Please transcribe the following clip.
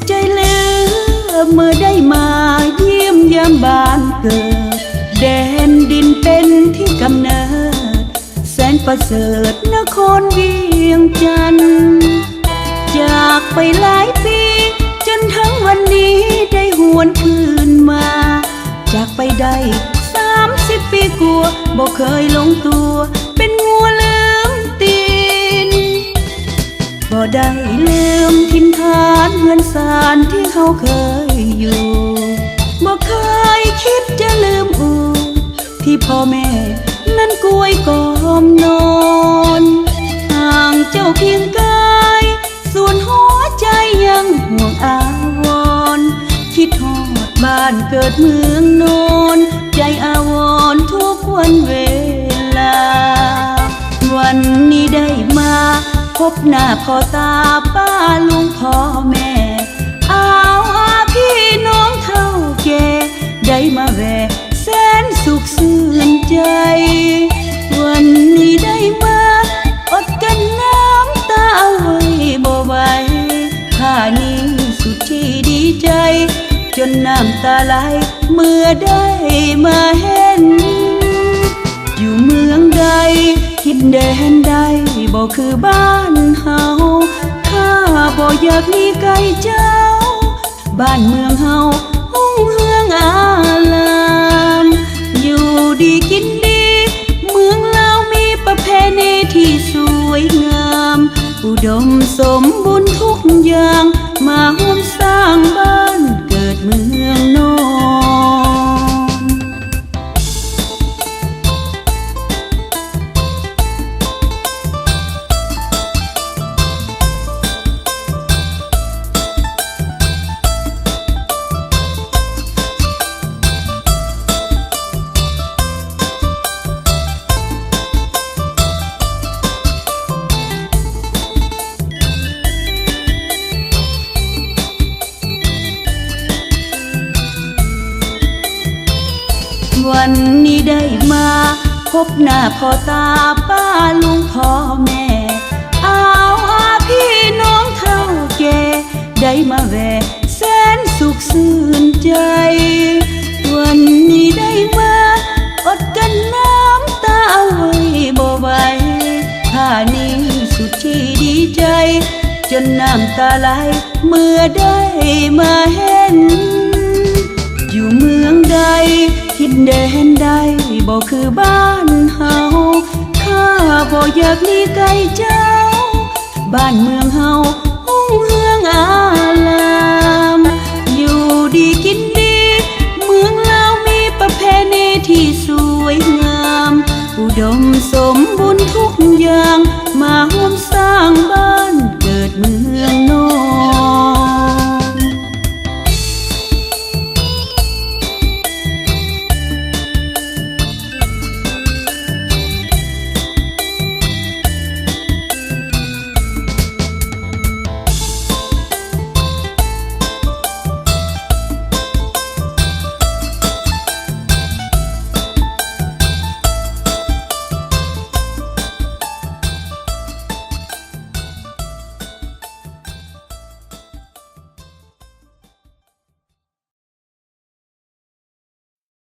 ใจเหลือเมื่อได้มาเยี่ยมยามบ้านเกิดแดนดินเป็นที่กำเนิดแสนประเสริฐนครเวียงจันทร์จากไปหลายปีจนทั้งวันนี้ได้หวนคืนมาจากไปได้30 ปีกลัวบ่เคยลงตัวเป็นงัวลืมตีนบ่ได้ลืมทินฐานเงินสารที่เขาเคยอยู่บ่เคยคิดจะลืมอูที่พ่อแม่นั้นกล้วยกอมนอนห่างเจ้าเพียงกายส่วนหัวใจยังห่วงอาวรณ์คิดฮอดบ้านเกิดเมืองนอนใจอาวรณ์ทุกวันเวลาวันนี้ได้มาพบหน้าพ่อตาป้าลุงพ่อแม่อาพี่น้องเฒ่าแก่ได้มาแวะแสนสุขสื่นใจวันนี้ได้มาอดกันน้ำตาเอาไว้บ่ไหวข้านี้สุดที่ดีใจจนน้ำตาไหลเมื่อได้มาเห็นอยู่เมืองใดคิดแดนใดบ่คือบ้านเฮาข้าบ่อยากหนีไกลเจ้าบ้านเมืองเฮาหุ่งเฮืองอารามอยู่ดีกินดีเมืองเรามีประเพณีที่สวยงามอุดมสมบูรณ์ทุกอย่างมาร่วมสร้างบ้านเกิดเมืองนอนวันนี้ได้มาพบหน้าพ่อตาป้าลุงพ่อแม่อาพี่น้องเฒ่าแก่ได้มาแวะแสนสุขสื่นใจวันนี้ได้มาอดกันน้ำตาเอาไว้บ่ไหวข้านี้สุดที่ดีใจจนน้ำตาไหลเมื่อได้มาเห็นอยู่เมืองใดคิดแดนใดบ่คือบ้านเฮาข้าบ่อยากหนีไกลเจ้าบ้านเมืองเฮาหุ่งเฮืองอารามอยู่ดีกินดีเมืองเรามีประเพณีที่สวยงามอุดมสมบูรณ์ทุกอย่างมาร่วมสร้าง